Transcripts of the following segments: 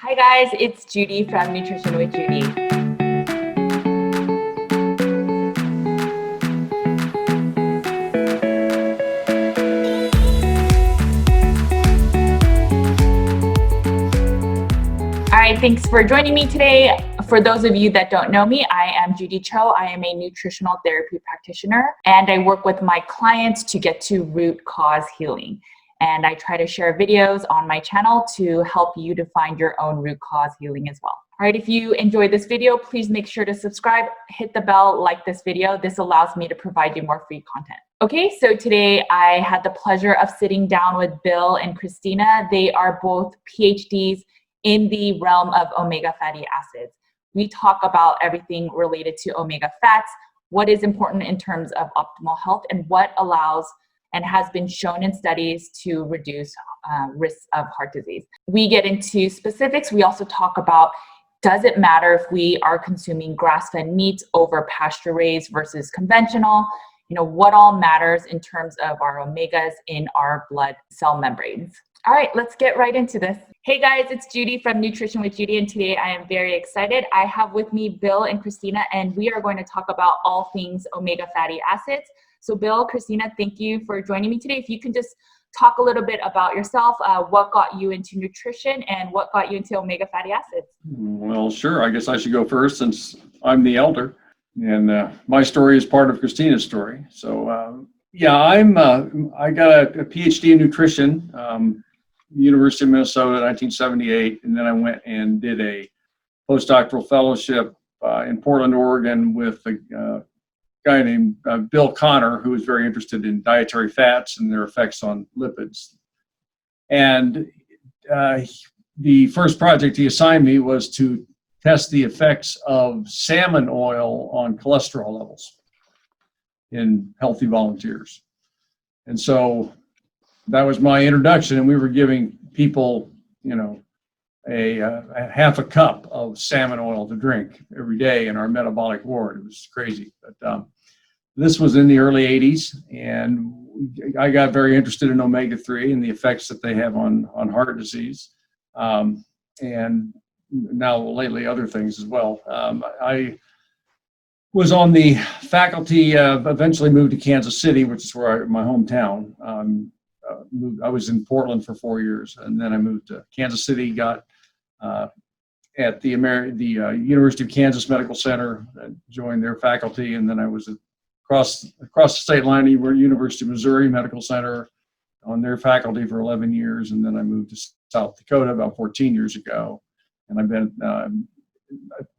Hi guys, it's Judy from Nutrition with Judy. All right, thanks for joining me today. For those of you that don't know me, I am Judy Cho. I am a nutritional therapy practitioner, and I work with my clients to get to root cause healing. And I try to share videos on my channel to help you to find your own root cause healing as well. All right, if you enjoyed this video, please make sure to subscribe, hit the bell, like this video. This allows me to provide you more free content. Okay, so today I had the pleasure of sitting down with Bill and Kristina. They are both PhDs in the realm of omega fatty acids. We talk about everything related to omega fats, what is important in terms of optimal health, and what allows and has been shown in studies to reduce risks of heart disease. We get into specifics. We also talk about, does it matter if we are consuming grass-fed meats over pasture-raised versus conventional? You know, what all matters in terms of our omegas in our blood cell membranes. All right, let's get right into this. Hey guys, it's Judy from Nutrition with Judy, and today I am very excited. I have with me Bill and Kristina, and we are going to talk about all things omega fatty acids. So Bill, Kristina, thank you for joining me today. If you can just talk a little bit about yourself, what got you into nutrition and what got you into omega fatty acids? Well, sure. I guess I should go first since I'm the elder, and my story is part of Kristina's story. So yeah, I got a PhD in nutrition, University of Minnesota, 1978, and then I went and did a postdoctoral fellowship in Portland, Oregon, with a guy named Bill Connor, who was very interested in dietary fats and their effects on lipids. And the first project he assigned me was to test the effects of salmon oil on cholesterol levels in healthy volunteers. And so that was my introduction, and we were giving people, you know, a half a cup of salmon oil to drink every day in our metabolic ward. It was crazy. But this was in the early 80s, and I got very interested in omega-3 and the effects that they have on heart disease, and now lately other things as well. I was on the faculty, eventually moved to Kansas City, which is where my hometown. I was in Portland for 4 years, and then I moved to Kansas City, got at the University of Kansas Medical Center, joined their faculty, and then I was across the state line, University of Missouri Medical Center, on their faculty for 11 years, and then I moved to South Dakota about 14 years ago, and I've been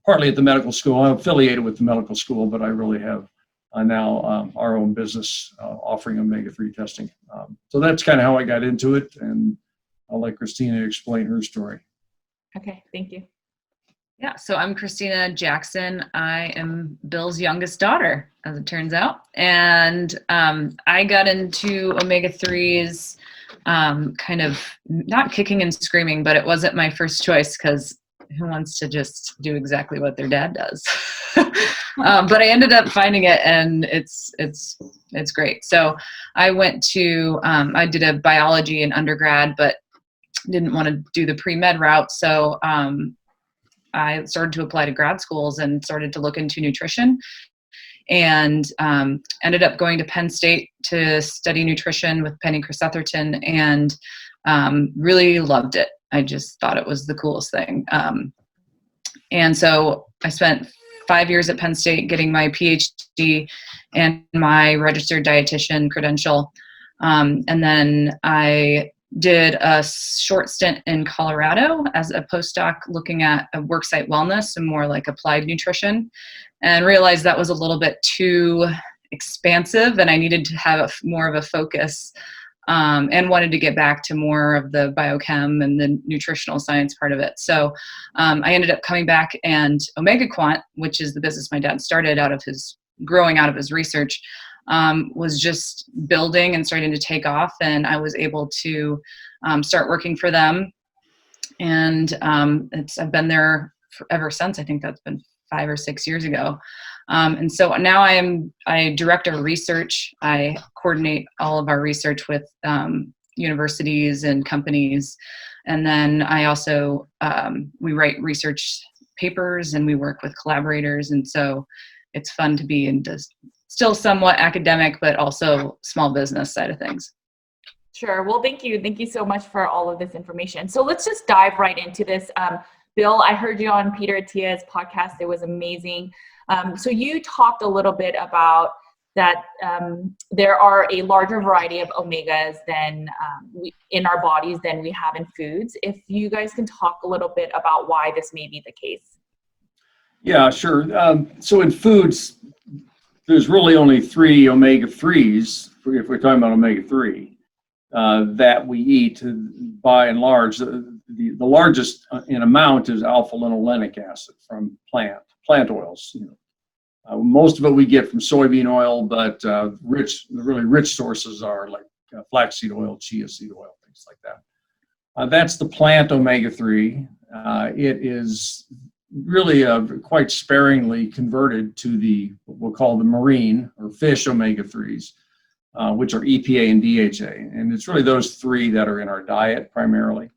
partly at the medical school. I'm affiliated with the medical school, but I really have now our own business offering omega-3 testing. So that's kind of how I got into it, and I'll let Kristina explain her story. Okay, thank you. Yeah, so I'm Kristina Jackson. I am Bill's youngest daughter, as it turns out. And I got into omega-3s kind of not kicking and screaming, but it wasn't my first choice because who wants to just do exactly what their dad does? But I ended up finding it, and it's great. So I went to, I did a biology in undergrad, but didn't want to do the pre-med route. So I started to apply to grad schools and started to look into nutrition, and ended up going to Penn State to study nutrition with Penny Chris-Etherton, and really loved it. I just thought it was the coolest thing. And so I spent 5 years at Penn State getting my PhD and my registered dietitian credential. And then I did a short stint in Colorado as a postdoc looking at a worksite wellness and more like applied nutrition, and realized that was a little bit too expansive and I needed to have more of a focus, and wanted to get back to more of the biochem and the nutritional science part of it. So I ended up coming back, and Omegaquant, which is the business my dad started growing out of his research, was just building and starting to take off, and I was able to start working for them. And I've been there ever since. I think that's been 5 or 6 years ago. And so now I direct our research. I coordinate all of our research with universities and companies, And then I also, we write research papers and we work with collaborators. And so it's fun to be in still somewhat academic, but also small business side of things. Sure. Well, thank you. Thank you so much for all of this information. So let's just dive right into this. Bill, I heard you on Peter Attia's podcast. It was amazing. So you talked a little bit about that there are a larger variety of omegas than in our bodies than we have in foods. If you guys can talk a little bit about why this may be the case. Yeah, sure. So in foods, there's really only 3 omega-3s, if we're talking about omega-3, that we eat by and large. The largest in amount is alpha-linolenic acid from plant oils. Most of it we get from soybean oil, but the really rich sources are like flaxseed oil, chia seed oil, things like that. That's the plant omega-3. It is really quite sparingly converted to what we'll call the marine or fish omega-3s, which are EPA and DHA. And it's really those 3 that are in our diet primarily.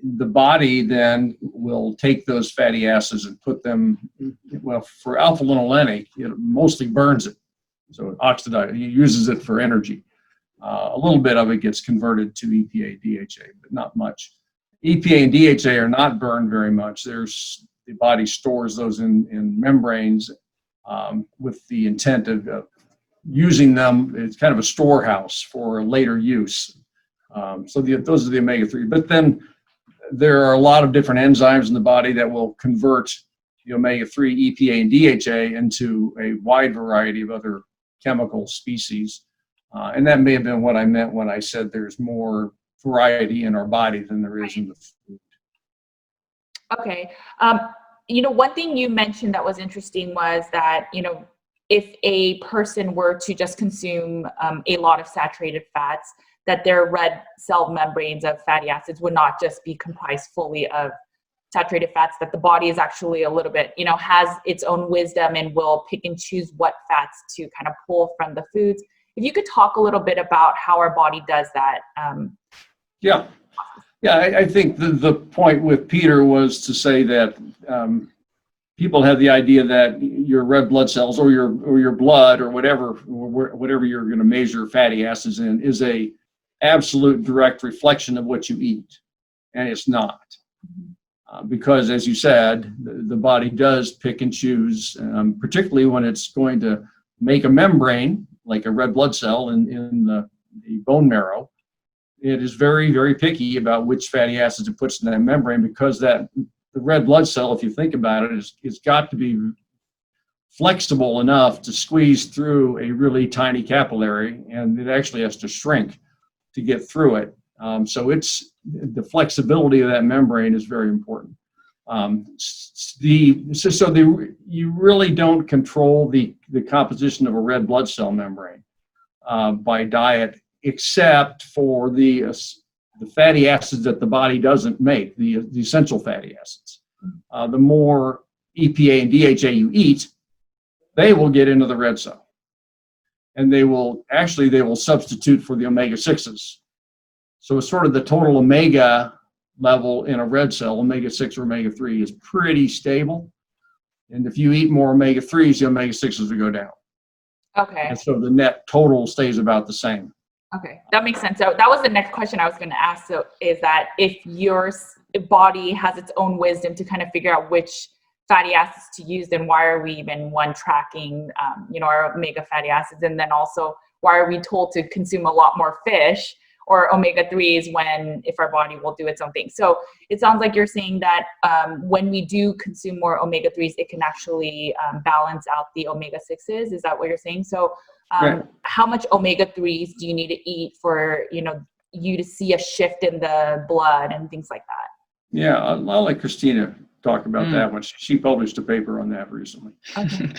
The body then will take those fatty acids and put them, well, for alpha-linolenic, it mostly burns it. So it oxidizes, it uses it for energy. A little bit of it gets converted to EPA, DHA, but not much. EPA and DHA are not burned very much. The body stores those in membranes with the intent of using them. It's kind of a storehouse for later use. So those are the omega-3. But then there are a lot of different enzymes in the body that will convert the omega-3, EPA, and DHA into a wide variety of other chemical species. And that may have been what I meant when I said there's more variety in our body than there is in the food. Okay. One thing you mentioned that was interesting was that, if a person were to just consume a lot of saturated fats, that their red cell membranes of fatty acids would not just be comprised fully of saturated fats, that the body is actually a little bit, has its own wisdom and will pick and choose what fats to kind of pull from the foods. If you could talk a little bit about how our body does that. Yeah, I think the point with Peter was to say that people have the idea that your red blood cells or your blood or whatever you're going to measure fatty acids in is a absolute direct reflection of what you eat, and it's not. Because as you said, the body does pick and choose, particularly when it's going to make a membrane, like a red blood cell in the bone marrow. It is very, very picky about which fatty acids it puts in that membrane, because the red blood cell, if you think about it, it's got to be flexible enough to squeeze through a really tiny capillary, and it actually has to shrink to get through it. So the flexibility of that membrane is very important. You really don't control the composition of a red blood cell membrane by diet, except for the fatty acids that the body doesn't make, the essential fatty acids. The more EPA and DHA you eat, they will get into the red cell. And they will substitute for the omega-6s. So it's sort of the total omega level in a red cell, omega-6 or omega-3, is pretty stable. And if you eat more omega-3s, the omega-6s will go down. Okay. And so the net total stays about the same. Okay, that makes sense. So that was the next question I was going to ask. So is that if your body has its own wisdom to kind of figure out which fatty acids to use, then why are we even tracking, our omega fatty acids? And then also, why are we told to consume a lot more fish or omega-3s if our body will do its own thing? So it sounds like you're saying that when we do consume more omega-3s, it can actually balance out the omega-6s. Is that what you're saying? So Right. How much omega-3s do you need to eat for, you to see a shift in the blood and things like that? Yeah, I'll let Kristina talk about that one. She published a paper on that recently. Okay.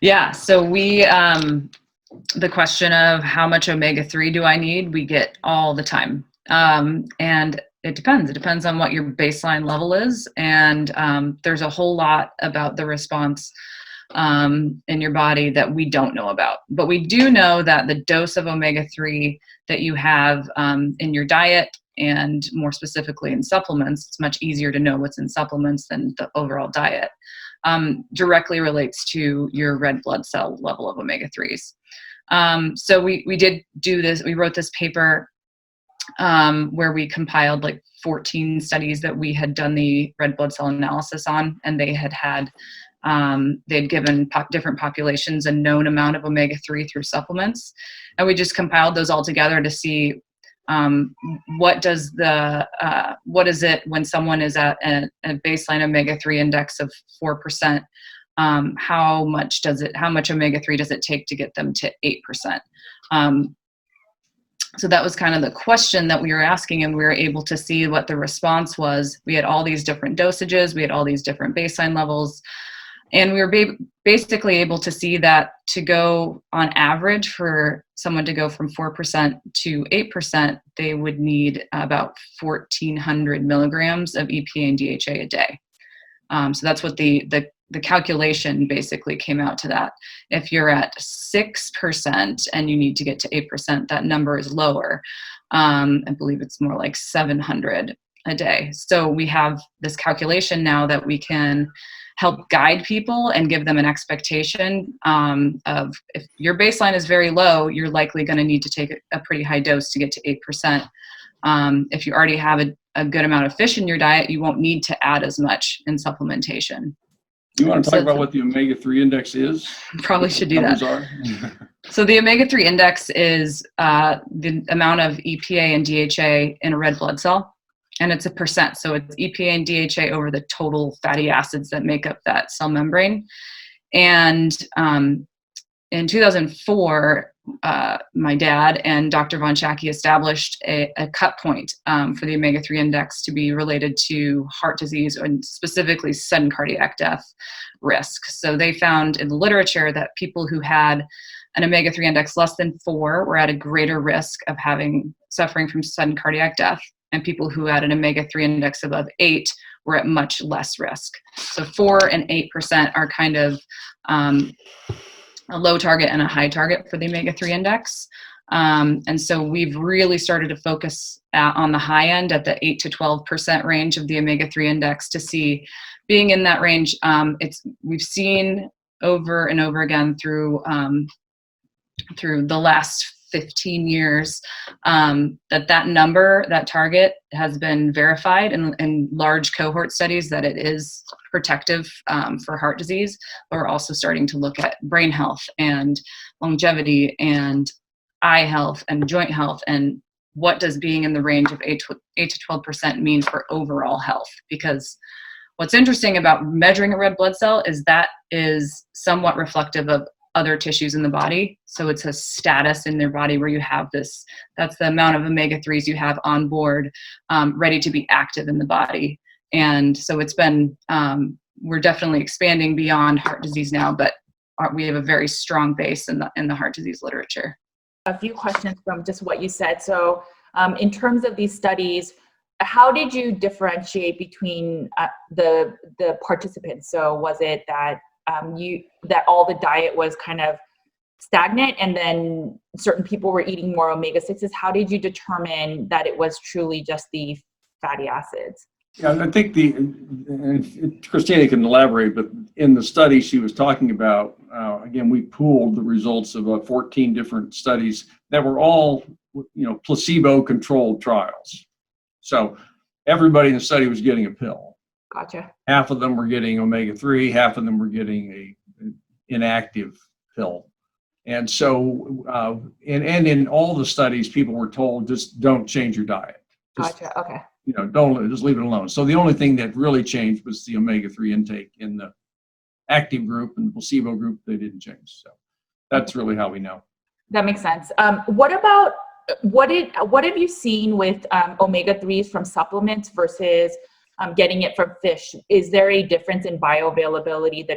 Yeah, so we, the question of how much omega-3 do I need, we get all the time. And it depends. It depends on what your baseline level is. And there's a whole lot about the response in your body that we don't know about. But we do know that the dose of omega-3 that you have in your diet and more specifically in supplements, it's much easier to know what's in supplements than the overall diet, directly relates to your red blood cell level of omega-3s. So we did do this. We wrote this paper where we compiled like 14 studies that we had done the red blood cell analysis on, and they had given different populations a known amount of omega-3 through supplements, and we just compiled those all together to see what is it when someone is at a baseline omega-3 index of 4%. How much omega-3 does it take to get them to 8%? So that was kind of the question that we were asking, and we were able to see what the response was. We had all these different dosages, we had all these different baseline levels, and we were basically able to see that to go on average for someone to go from 4% to 8%, they would need about 1,400 milligrams of EPA and DHA a day. So that's what the calculation basically came out to that. If you're at 6% and you need to get to 8%, that number is lower. I believe it's more like 700 a day. So we have this calculation now that we can help guide people and give them an expectation of, if your baseline is very low, you're likely going to need to take a pretty high dose to get to 8%. If you already have a good amount of fish in your diet, you won't need to add as much in supplementation. You want to talk about what the omega-3 index is? Probably should do that. Are? So the omega-3 index is the amount of EPA and DHA in a red blood cell, and it's a percent. So it's EPA and DHA over the total fatty acids that make up that cell membrane. And in 2004, my dad and Dr. Von Schacke established a cut point for the omega-3 index to be related to heart disease and specifically sudden cardiac death risk. So they found in the literature that people who had an omega-3 index less than 4 were at a greater risk of suffering from sudden cardiac death, and people who had an omega-3 index above 8 were at much less risk. So 4 and 8% are kind of a low target and a high target for the omega-3 index. And so we've really started to focus on the high end at the 8 to 12% range of the omega-3 index to see being in that range. We've seen over and over again through the last 15 years that number, that target, has been verified in large cohort studies that it is protective for heart disease. But we're also starting to look at brain health and longevity and eye health and joint health, and what does being in the range of 8 to 12% mean for overall health. Because what's interesting about measuring a red blood cell is that is somewhat reflective of other tissues in the body. So it's a status in their body where you have this, that's the amount of omega-3s you have on board, ready to be active in the body. And so it's been, we're definitely expanding beyond heart disease now, but we have a very strong base in the heart disease literature. A few questions from just what you said. So in terms of these studies, how did you differentiate between the participants? So was it that that all the diet was kind of stagnant and then certain people were eating more omega-6s? How did you determine that it was truly just the fatty acids? Yeah, I think and Kristina can elaborate, but in the study she was talking about, again, we pooled the results of 14 different studies that were all, placebo-controlled trials. So everybody in the study was getting a pill. Gotcha. Half of them were getting omega-3, half of them were getting an inactive pill. And so, and in all the studies, people were told, just don't change your diet. Gotcha, okay. Don't, just leave it alone. So the only thing that really changed was the omega-3 intake in the active group, and the placebo group, they didn't change. So that's really how we know. That makes sense. What have you seen with omega-3s from supplements versus getting it from fish? Is there a difference in bioavailability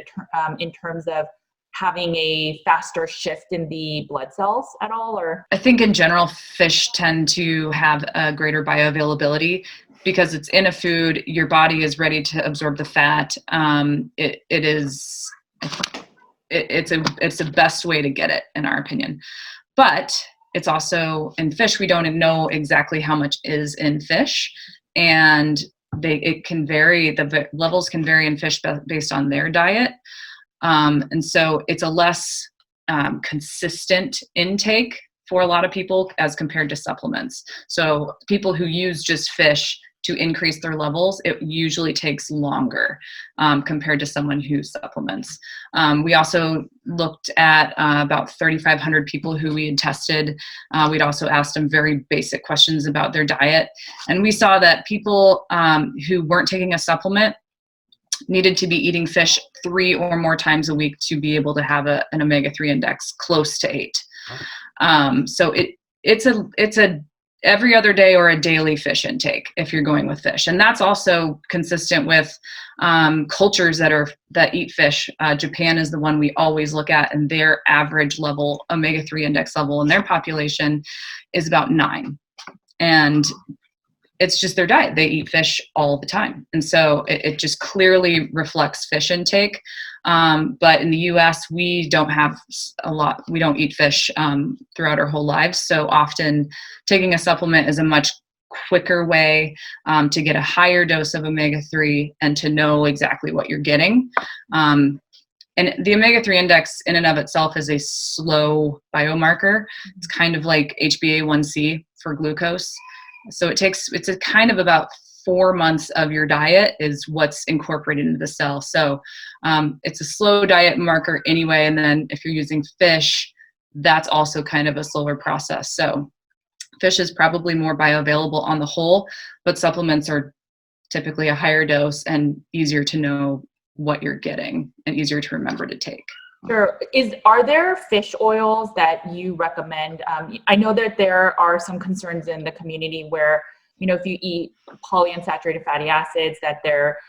in terms of having a faster shift in the blood cells at all? Or I think in general, fish tend to have a greater bioavailability because it's in a food. Your body is ready to absorb the fat. It's the best way to get it, in our opinion. But it's also in fish. We don't know exactly how much is in fish, and it can vary. The levels can vary in fish based on their diet, and so it's a less consistent intake for a lot of people as compared to supplements. So people who use just fish to increase their levels, it usually takes longer compared to someone who supplements. We also looked at about 3,500 people who we had tested. We'd also asked them very basic questions about their diet. And we saw that people who weren't taking a supplement needed to be eating fish 3 or more times a week to be able to have an omega-3 index close to 8. So it's a every other day or a daily fish intake if you're going with fish. And that's also consistent with cultures that eat fish. Japan is the one we always look at, and their average level, omega-3 index level in their population is about 9. And it's just their diet. They eat fish all the time. And so it just clearly reflects fish intake. But in the US, we don't eat fish throughout our whole lives. So often taking a supplement is a much quicker way to get a higher dose of omega-3 and to know exactly what you're getting. And the omega-3 index in and of itself is a slow biomarker. It's kind of like HbA1c for glucose. So it's a kind of about 4 months of your diet is what's incorporated into the cell. So it's a slow diet marker anyway. And then if you're using fish, that's also kind of a slower process. So fish is probably more bioavailable on the whole, but supplements are typically a higher dose and easier to know what you're getting and easier to remember to take. Sure. Are there fish oils that you recommend? I know that there are some concerns in the community where, if you eat polyunsaturated fatty acids, that they're,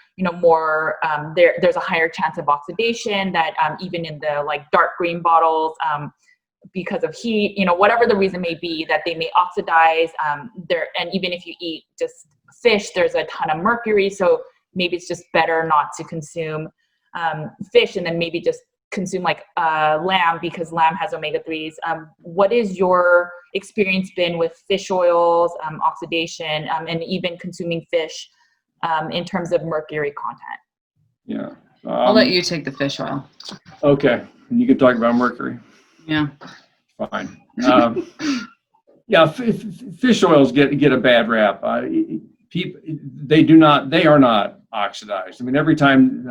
more, there's a higher chance of oxidation, that even in the dark green bottles, because of heat, whatever the reason may be, that they may oxidize and even if you eat just fish, there's a ton of mercury. So maybe it's just better not to consume fish, and then maybe just consume lamb, because lamb has omega-3s. What is your experience been with fish oils, oxidation, and even consuming fish in terms of mercury content? Yeah. I'll let you take the fish oil. Okay. And you can talk about mercury. Yeah. Fine. Fish oils get a bad rap. They are not oxidized. I mean, every time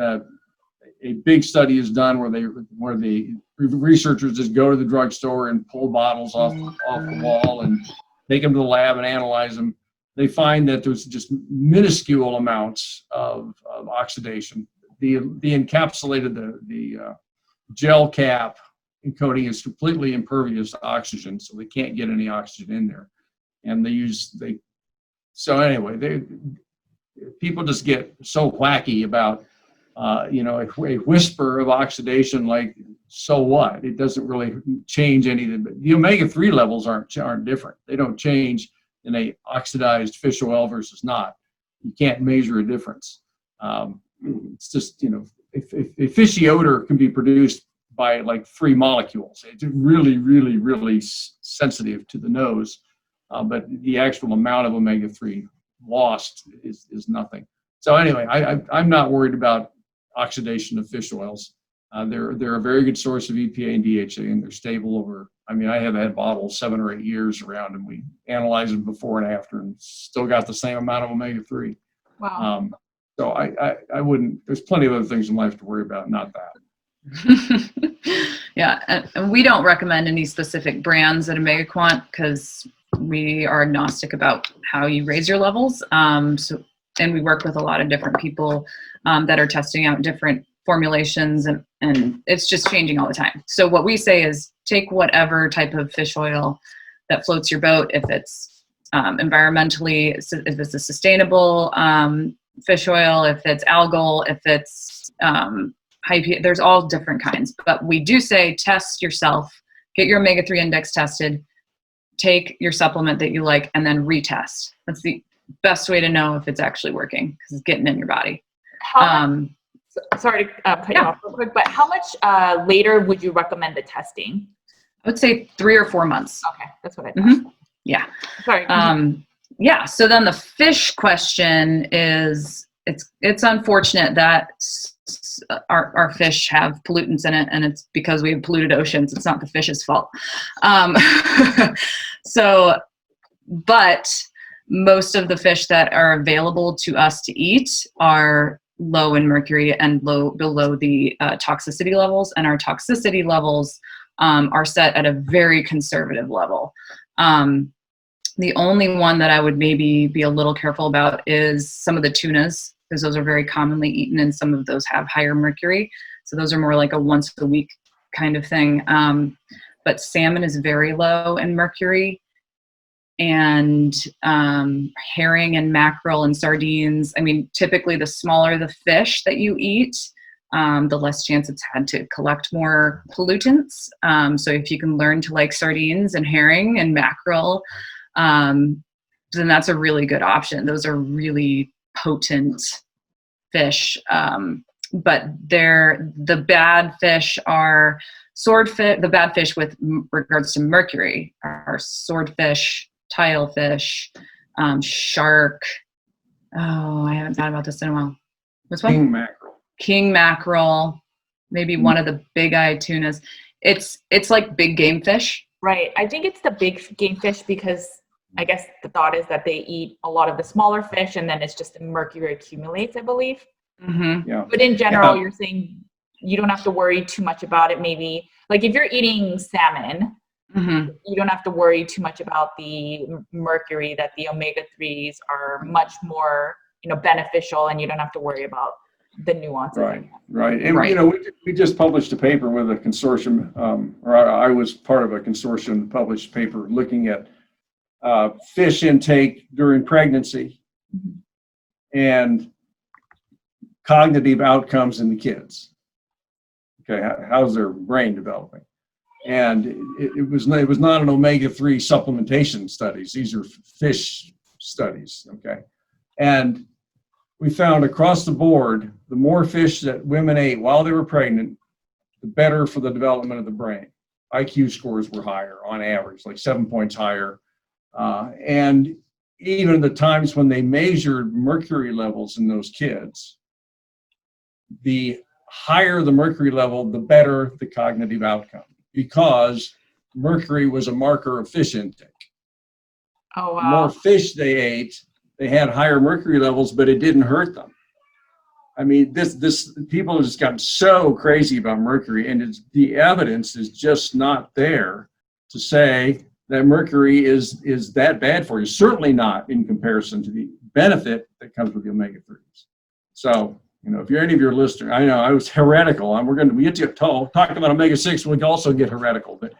a big study is done where the researchers just go to the drugstore and pull bottles off the wall and take them to the lab and analyze them, they find that there's just minuscule amounts of oxidation. The encapsulated, the gel cap coating is completely impervious to oxygen, so they can't get any oxygen in there. And people just get so wacky about a whisper of oxidation, like, so what? It doesn't really change anything. But the omega-3 levels aren't different. They don't change in a oxidized fish oil versus not. You can't measure a difference. It's just, a fishy odor can be produced by 3 molecules. It's really, really, really sensitive to the nose, but the actual amount of omega-3 lost is nothing. So anyway, I'm not worried about oxidation of fish oils. They're a very good source of EPA and DHA, and they're stable over. I mean, I have had bottles 7 or 8 years around, and we analyze them before and after, and still got the same amount of omega-3. Wow. So I wouldn't. There's plenty of other things in life to worry about, not that. Yeah, and we don't recommend any specific brands at Omegaquant because we are agnostic about how you raise your levels. And we work with a lot of different people that are testing out different formulations, and it's just changing all the time. So what we say is take whatever type of fish oil that floats your boat. If it's environmentally, if it's a sustainable fish oil, if it's algal, if it's there's all different kinds. But we do say test yourself, get your omega-3 index tested, take your supplement that you like, and then retest. That's the best way to know if it's actually working, because it's getting in your body. Sorry to cut you off real quick, but how much later would you recommend the testing? would say 3 or 4 months. Okay, that's what I thought. Yeah. Sorry. Yeah. So then the fish question is, it's unfortunate that our fish have pollutants in it, and it's because we have polluted oceans. It's not the fish's fault. But most of the fish that are available to us to eat are low in mercury and below the toxicity levels, and our toxicity levels are set at a very conservative level. The only one that I would maybe be a little careful about is some of the tunas, because those are very commonly eaten, and some of those have higher mercury. So those are more like a once a week kind of thing. But salmon is very low in mercury, and herring and mackerel and sardines. I mean, typically the smaller the fish that you eat, the less chance it's had to collect more pollutants. So if you can learn to like sardines and herring and mackerel, then that's a really good option. Those are really potent fish. But the bad fish are swordfish. The bad fish with regards to mercury are swordfish, tilefish, shark. Oh, I haven't thought about this in a while. What's one? King mackerel. King mackerel, maybe one of the big-eyed tunas. It's like big game fish. Right. I think it's the big game fish because I guess the thought is that they eat a lot of the smaller fish, and then it's just the mercury accumulates, I believe. Mm-hmm. Yeah. But in general, you're saying you don't have to worry too much about it. Maybe like if you're eating salmon, you don't have to worry too much about the mercury, that the omega-3s are much more, beneficial, and you don't have to worry about the nuances. Right. And, we just published a paper with a consortium, or I was part of a consortium that published a paper looking at fish intake during pregnancy and cognitive outcomes in the kids. Okay, how's their brain developing? And it was not an omega-3 supplementation studies. These are fish studies. Okay, and we found across the board, the more fish that women ate while they were pregnant, the better for the development of the brain. IQ scores were higher on average, like 7 points higher. And even the times when they measured mercury levels in those kids, the higher the mercury level, the better the cognitive outcome, because mercury was a marker of fish intake. Oh, wow. The more fish they ate, they had higher mercury levels, but it didn't hurt them. I mean, this people have just gotten so crazy about mercury, and the evidence is just not there to say that mercury is that bad for you. Certainly not in comparison to the benefit that comes with the omega-3s. So, if you're any of your listeners, I know I was heretical, and we get to talk about omega-6, we can also get heretical, but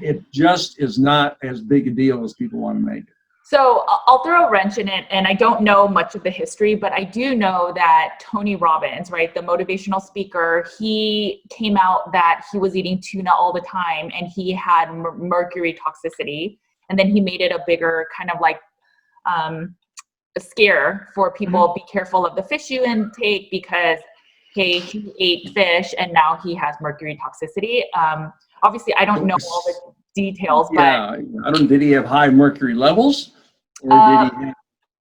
it just is not as big a deal as people want to make it. So I'll throw a wrench in it, and I don't know much of the history, but I do know that Tony Robbins, right, the motivational speaker, he came out that he was eating tuna all the time, and he had mercury toxicity, and then he made it a bigger kind of like a scare for people. Be careful of the fish you intake because, hey, he ate fish, and now he has mercury toxicity. Obviously, I don't know all the details, but I don't. Did he have high mercury levels, or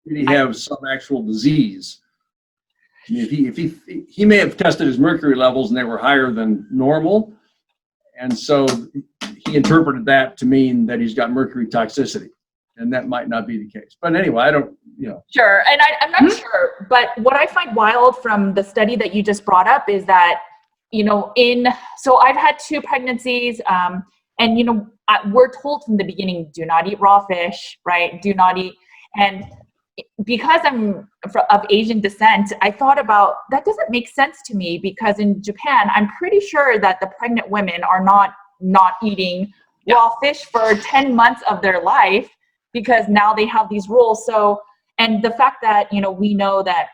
did he have some actual disease? I mean, if he may have tested his mercury levels and they were higher than normal, and so he interpreted that to mean that he's got mercury toxicity, and that might not be the case. But anyway, I don't. Sure, and I'm not sure, but what I find wild from the study that you just brought up is that so I've had 2 pregnancies. And, we're told from the beginning, do not eat raw fish, right? Do not eat. And because I'm of Asian descent, I thought about, that doesn't make sense to me, because in Japan, I'm pretty sure that the pregnant women are not eating raw fish for 10 months of their life, because now they have these rules. So, and the fact that, we know that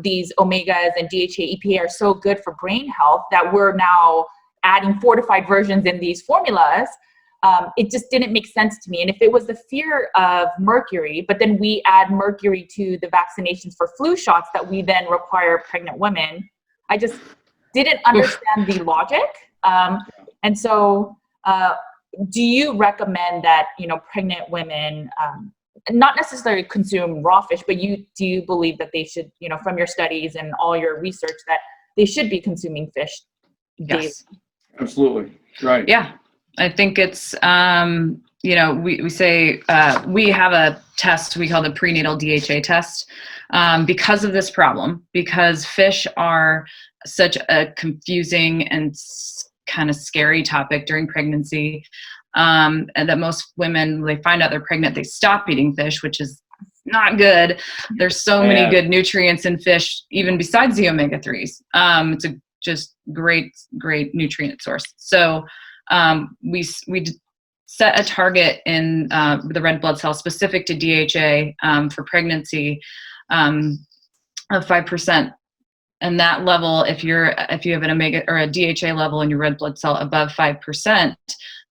these omegas and DHA, EPA are so good for brain health that we're now adding fortified versions in these formulas, it just didn't make sense to me. And if it was the fear of mercury, but then we add mercury to the vaccinations for flu shots that we then require pregnant women, I just didn't understand the logic. And so do you recommend that, pregnant women, not necessarily consume raw fish, but do you believe that they should, from your studies and all your research, that they should be consuming fish daily? Yes. Absolutely. Right. Yeah. I think it's, we say we have a test we call the prenatal DHA test because of this problem, because fish are such a confusing and kind of scary topic during pregnancy. And that most women, when they find out they're pregnant, they stop eating fish, which is not good. There's so many good nutrients in fish, even besides the omega-3s. It's a just great nutrient source. So we set a target in the red blood cell specific to DHA for pregnancy of 5%. And that level, if you have an omega or a DHA level in your red blood cell above 5%,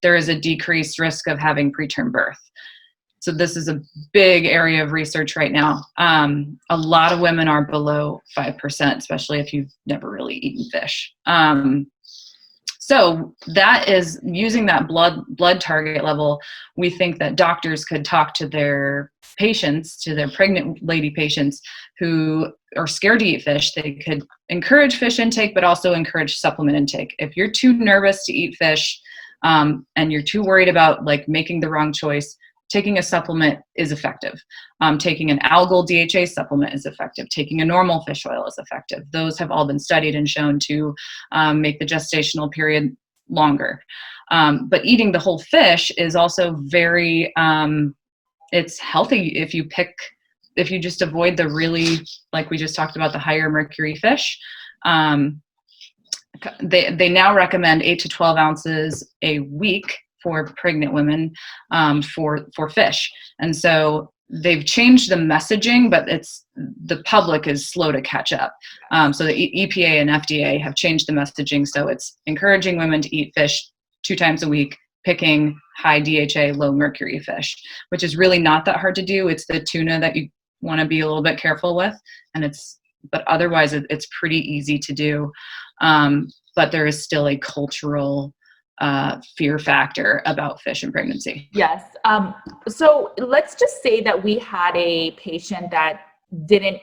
there is a decreased risk of having preterm birth. So this is a big area of research right now. A lot of women are below 5%, especially if you've never really eaten fish. So that is using that blood target level. We think that doctors could talk to their patients, to their pregnant lady patients who are scared to eat fish. They could encourage fish intake, but also encourage supplement intake. If you're too nervous to eat fish and you're too worried about like making the wrong choice, taking a supplement is effective. Taking an algal DHA supplement is effective. Taking a normal fish oil is effective. Those have all been studied and shown to make the gestational period longer. But eating the whole fish is also very, it's healthy if you just avoid the really, like we just talked about, the higher mercury fish. They now recommend 8 to 12 ounces a week for pregnant women for fish. And so they've changed the messaging, but the public is slow to catch up. So the EPA and FDA have changed the messaging. So it's encouraging women to eat fish 2 times a week, picking high DHA, low mercury fish, which is really not that hard to do. It's the tuna that you want to be a little bit careful with. But otherwise it's pretty easy to do. But there is still a cultural fear factor about fish and pregnancy. Yes. So let's just say that we had a patient that didn't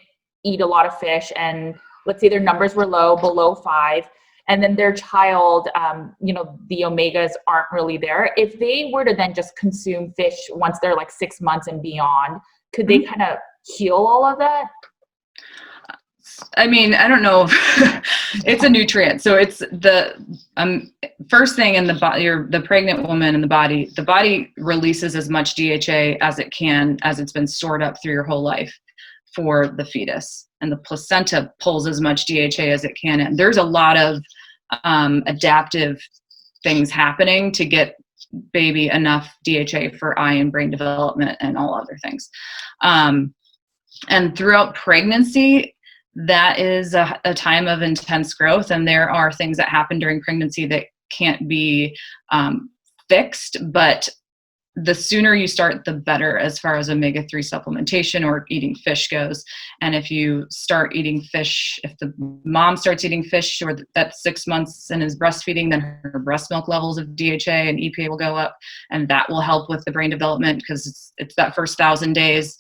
eat a lot of fish, and let's say their numbers were low, below 5, and then their child, the omegas aren't really there. If they were to then just consume fish once they're like 6 months and beyond, could they kind of heal all of that? I mean, I don't know. It's a nutrient. So it's the first thing in the body, the pregnant woman in the body releases as much DHA as it can, as it's been stored up through your whole life for the fetus. And the placenta pulls as much DHA as it can. And there's a lot of adaptive things happening to get baby enough DHA for eye and brain development and all other things. And throughout pregnancy, that is a time of intense growth, and there are things that happen during pregnancy that can't be fixed, but the sooner you start, the better as far as omega-3 supplementation or eating fish goes. And if you start eating fish, if the mom starts eating fish or that's 6 months and is breastfeeding, then her breast milk levels of DHA and EPA will go up, and that will help with the brain development because it's that first 1,000 days.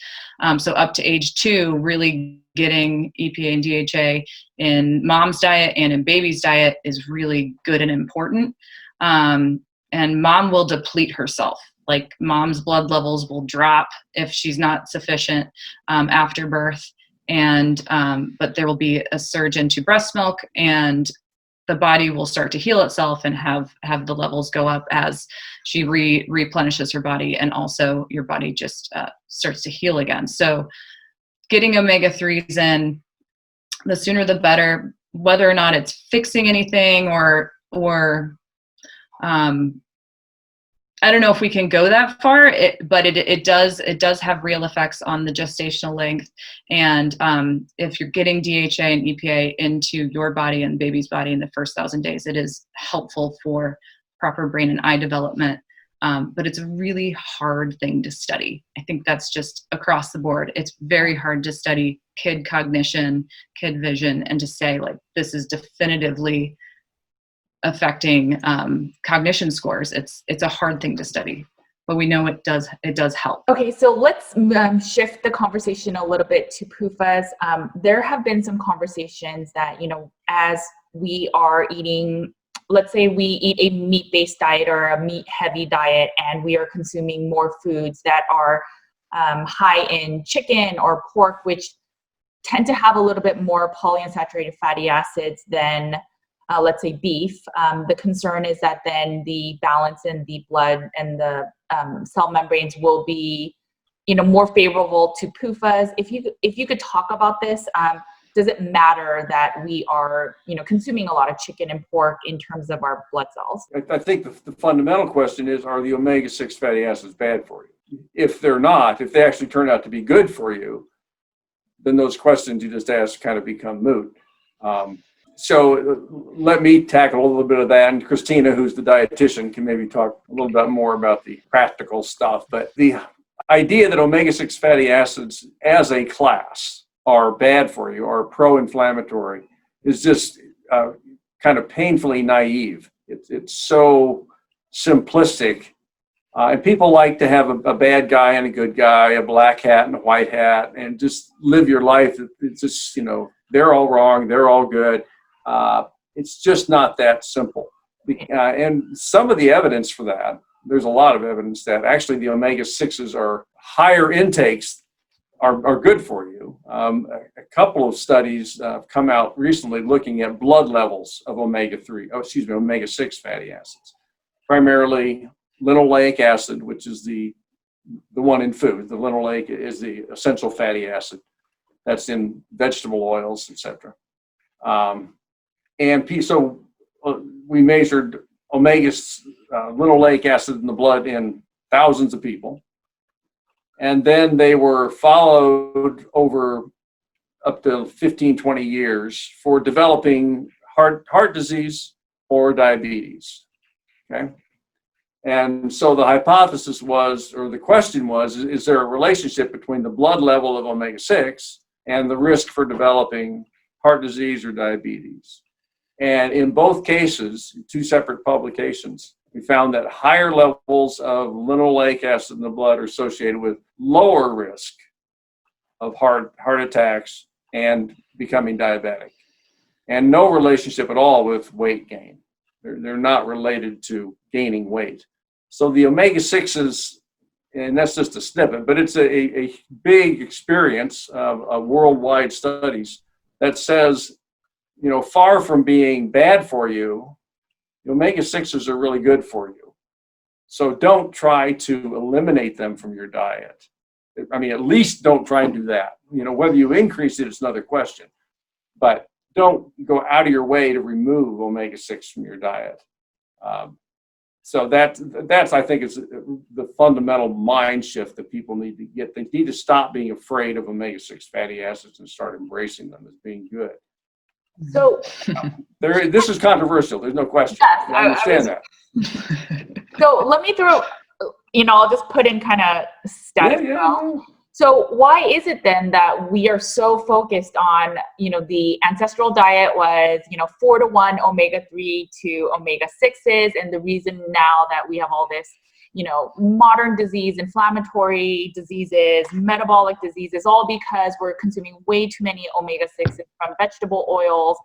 So up to age 2, really getting EPA and DHA in mom's diet and in baby's diet is really good and important. And mom will deplete herself. Like mom's blood levels will drop if she's not sufficient after birth, and but there will be a surge into breast milk, and the body will start to heal itself and have the levels go up as she replenishes her body, and also your body just starts to heal again. So getting omega-3s in, the sooner the better, whether or not it's fixing anything or I don't know if we can go that far, but it does have real effects on the gestational length. And if you're getting DHA and EPA into your body and baby's body in the first 1,000 days, it is helpful for proper brain and eye development. But it's a really hard thing to study. I think that's just across the board. It's very hard to study kid cognition, kid vision, and to say like this is definitively affecting cognition scores. It's a hard thing to study, but we know it does help. Okay, so let's shift the conversation a little bit to PUFAs. There have been some conversations that, as we are eating, let's say we eat a meat-based diet or a meat-heavy diet, and we are consuming more foods that are high in chicken or pork, which tend to have a little bit more polyunsaturated fatty acids than let's say beef. The concern is that then the balance in the blood and the cell membranes will be, more favorable to PUFAs. If you could talk about this, does it matter that we are, consuming a lot of chicken and pork in terms of our blood cells? I think the fundamental question is, are the omega-6 fatty acids bad for you? If they're not, if they actually turn out to be good for you, then those questions you just asked kind of become moot. So let me tackle a little bit of that, and Kristina, who's the dietitian, can maybe talk a little bit more about the practical stuff. But the idea that omega-6 fatty acids as a class are bad for you or pro-inflammatory is just kind of painfully naive. It's so simplistic. And people like to have a bad guy and a good guy, a black hat and a white hat, and just live your life. It's just, they're all wrong, they're all good. It's just not that simple. And some of the evidence for that, there's a lot of evidence that actually the omega-6s are higher intakes are good for you. A couple of studies have come out recently looking at blood levels of omega-6 fatty acids, primarily linoleic acid, which is the one in food. The linoleic is the essential fatty acid that's in vegetable oils, etc. So we measured linoleic acid in the blood in thousands of people. And then they were followed over up to 15, 20 years for developing heart disease or diabetes, okay? And so the hypothesis was, or the question was, is there a relationship between the blood level of omega-6 and the risk for developing heart disease or diabetes? And in both cases, two separate publications, we found that higher levels of linoleic acid in the blood are associated with lower risk of heart attacks and becoming diabetic, and no relationship at all with weight gain. They're not related to gaining weight. So the omega-6s, and that's just a snippet, but it's a big experience of worldwide studies that says, far from being bad for you, the omega-6s are really good for you. So don't try to eliminate them from your diet. I mean, at least don't try and do that. Whether you increase it, it's another question. But don't go out of your way to remove omega-6 from your diet. So that's I think is the fundamental mind shift that people need to get. They need to stop being afraid of omega-6 fatty acids and start embracing them as being good. So this is controversial. There's no question. Yes, I understand that. So let me throw, I'll just put in kind of status quo. So why is it then that we are so focused on, the ancestral diet was, 4-to-1 omega-3 to omega-6s, and the reason now that we have all this, modern disease, inflammatory diseases, metabolic diseases, all because we're consuming way too many omega-6s from vegetable oils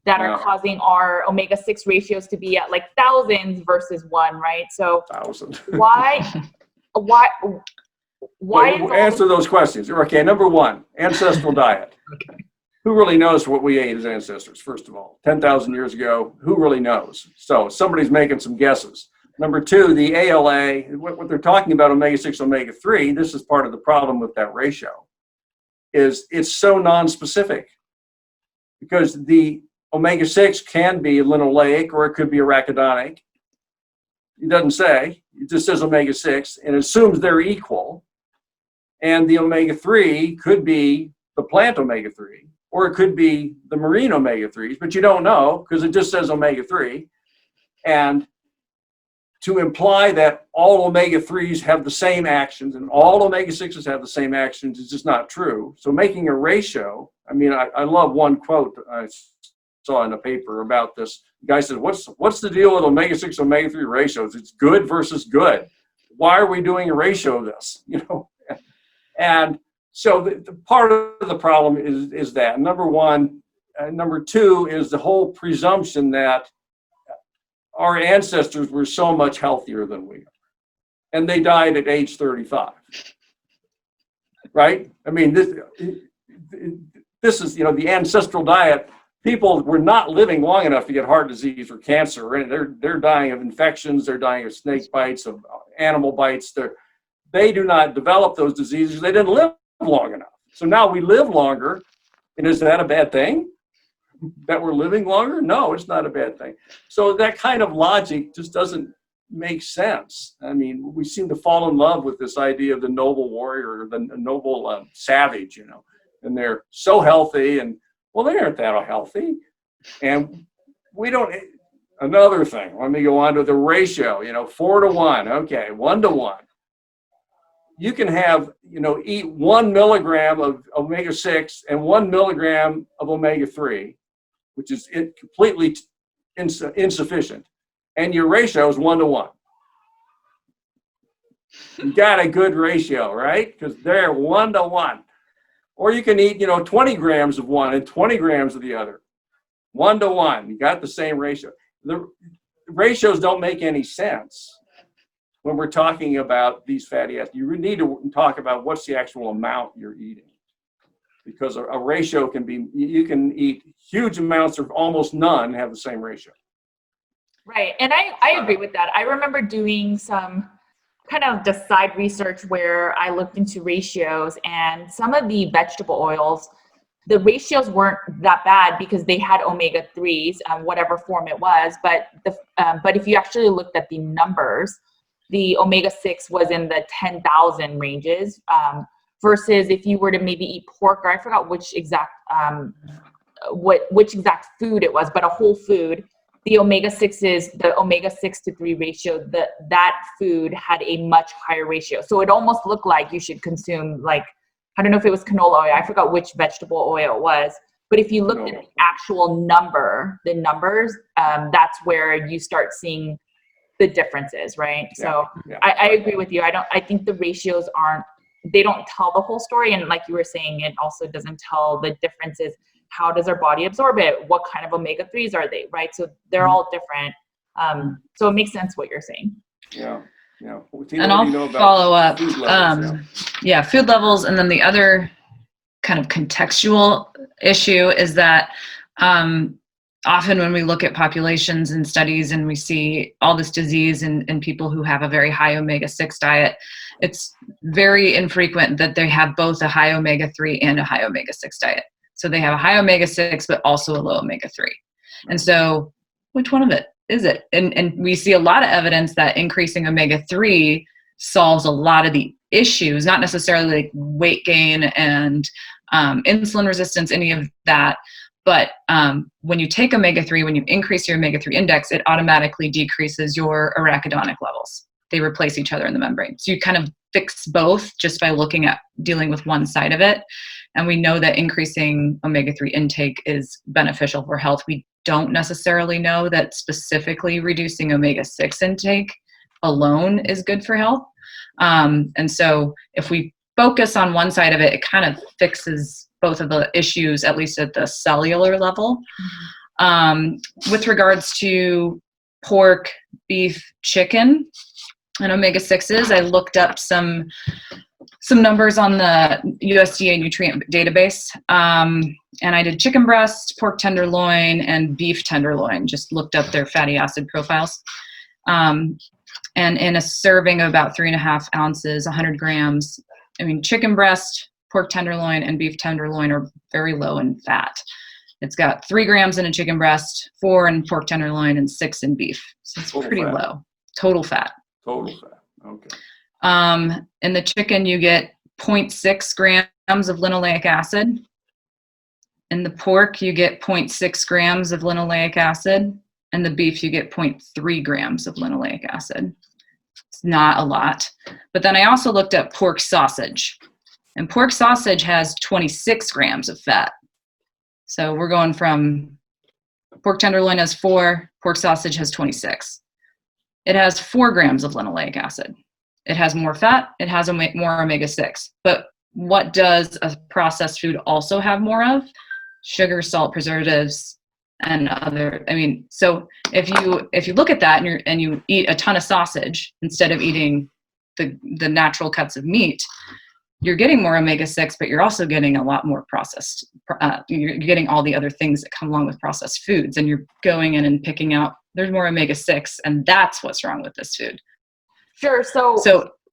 that are causing our omega-6 ratios to be at like thousands versus 1, right? So 1,000. why answer those questions. Okay, number one, ancestral diet. Okay. Who really knows what we ate as ancestors, first of all? 10,000 years ago, who really knows? So somebody's making some guesses. Number two, the ALA, what they're talking about, omega-6, omega-3, this is part of the problem with that ratio, is it's so non-specific. Because the omega-6 can be linoleic or it could be arachidonic. It doesn't say, it just says omega-6 and assumes they're equal. And the omega-3 could be the plant omega-3, or it could be the marine omega-3s, but you don't know because it just says omega-3. And to imply that all omega-3s have the same actions and all omega-6s have the same actions is just not true. So making a ratio, I mean, I love one quote I saw in a paper about this. The guy said, what's the deal with omega-6, omega-3 ratios? It's good versus good. Why are we doing a ratio of this? And so the part of the problem is that, number one. Number two is the whole presumption that our ancestors were so much healthier than we are. And they died at age 35. Right? I mean, this is, the ancestral diet. People were not living long enough to get heart disease or cancer. Right? They're dying of infections. They're dying of snake bites, of animal bites. They do not develop those diseases. They didn't live long enough. So now we live longer. And is that a bad thing? That we're living longer? No, it's not a bad thing. So that kind of logic just doesn't make sense. I mean, we seem to fall in love with this idea of the noble warrior, or the noble savage, and they're so healthy, and well, they aren't that healthy. And we don't, another thing, let me go on to the ratio, 4-to-1, okay, 1-to-1. You can have, eat 1 milligram of omega-6 and 1 milligram of omega-3, which is completely insufficient. And your ratio is 1-to-1. You got a good ratio, right? Because they're 1-to-1. Or you can eat, 20 grams of one and 20 grams of the other. 1-to-1. You got the same ratio. The ratios don't make any sense when we're talking about these fatty acids. You need to talk about what's the actual amount you're eating. Because a ratio can be, you can eat huge amounts or almost none, have the same ratio. Right. And I agree with that. I remember doing some kind of just side research where I looked into ratios, and some of the vegetable oils, the ratios weren't that bad because they had omega-3s, whatever form it was. But if you actually looked at the numbers, the omega-6 was in the 10,000 ranges. Versus if you were to maybe eat pork, or I forgot which exact food it was, but a whole food, the omega-6 to 3 ratio, that food had a much higher ratio. So it almost looked like you should consume, like, I don't know if it was canola oil, I forgot which vegetable oil it was, but if you looked at the actual the numbers, that's where you start seeing the differences, right? So I agree with you. I think the ratios they don't tell the whole story. And like you were saying, it also doesn't tell the differences. How does our body absorb it? What kind of omega-3s are they, right? So they're all different. So it makes sense what you're saying. Yeah. And I'll follow up. Food levels. And then the other kind of contextual issue is that often when we look at populations and studies and we see all this disease in people who have a very high omega-6 diet, it's very infrequent that they have both a high omega-3 and a high omega-6 diet. So they have a high omega-6, but also a low omega-3. And so which one of it is it? And we see a lot of evidence that increasing omega-3 solves a lot of the issues, not necessarily like weight gain and insulin resistance, any of that. But when you take omega-3, when you increase your omega-3 index, it automatically decreases your arachidonic levels. They replace each other in the membrane. So you kind of fix both just by looking at dealing with one side of it. And we know that increasing omega-3 intake is beneficial for health. We don't necessarily know that specifically reducing omega-6 intake alone is good for health. And so if we focus on one side of it, it kind of fixes both of the issues, at least at the cellular level. With regards to pork, beef, chicken, and omega-6s, I looked up some numbers on the USDA nutrient database. And I did chicken breast, pork tenderloin, and beef tenderloin, just looked up their fatty acid profiles. And in a serving of about 3.5 ounces, 100 grams, chicken breast, pork tenderloin, and beef tenderloin are very low in fat. It's got 3 grams in a chicken breast, 4 in pork tenderloin, and 6 in beef. So it's pretty low. Total fat. Okay. In the chicken, you get 0.6 grams of linoleic acid. In the pork, you get 0.6 grams of linoleic acid. And the beef, you get 0.3 grams of linoleic acid. It's not a lot. But then I also looked at pork sausage. And pork sausage has 26 grams of fat. So we're going from Pork tenderloin has 4, pork sausage has 26. It has 4 grams of linoleic acid. It has more fat, it has more omega-6. But what does a processed food also have more of? Sugar, salt, preservatives, and other, so if you look at that and you eat a ton of sausage instead of eating the natural cuts of meat, you're getting more omega-6, but you're also getting a lot more processed. You're getting all the other things that come along with processed foods, and you're going in and picking out, there's more omega-6, and that's what's wrong with this food. Sure. So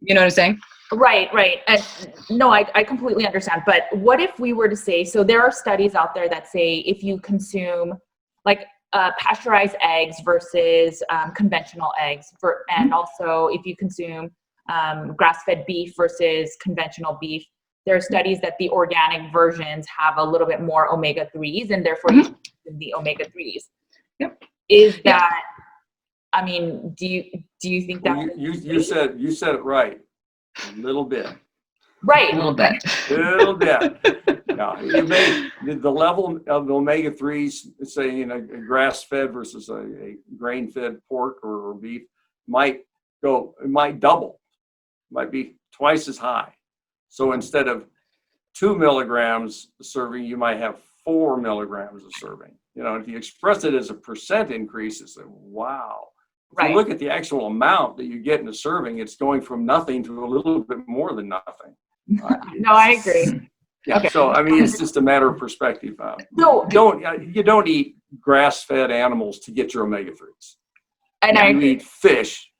you know what I'm saying? Right. And no, I completely understand. But what if we were to say, so there are studies out there that say if you consume like pasteurized eggs versus conventional eggs, and also if you consume grass-fed beef versus conventional beef, there are studies that the organic versions have a little bit more omega-3s, and therefore you should consume the omega-3s. Yep. Is that, do you think that? Well, you said it right. A little bit. Right. A little bit. Little bit. Yeah, the level of the omega-3s, say in a grass-fed versus a grain-fed pork or beef, might double. Might be twice as high. So instead of 2 milligrams a serving, you might have 4 milligrams a serving. If you express it as a percent increase, it's like, wow. If you look at the actual amount that you get in a serving, it's going from nothing to a little bit more than nothing. No, I agree. Yeah. Okay. So it's just a matter of perspective. You don't eat grass-fed animals to get your omega-3s. And you eat fish.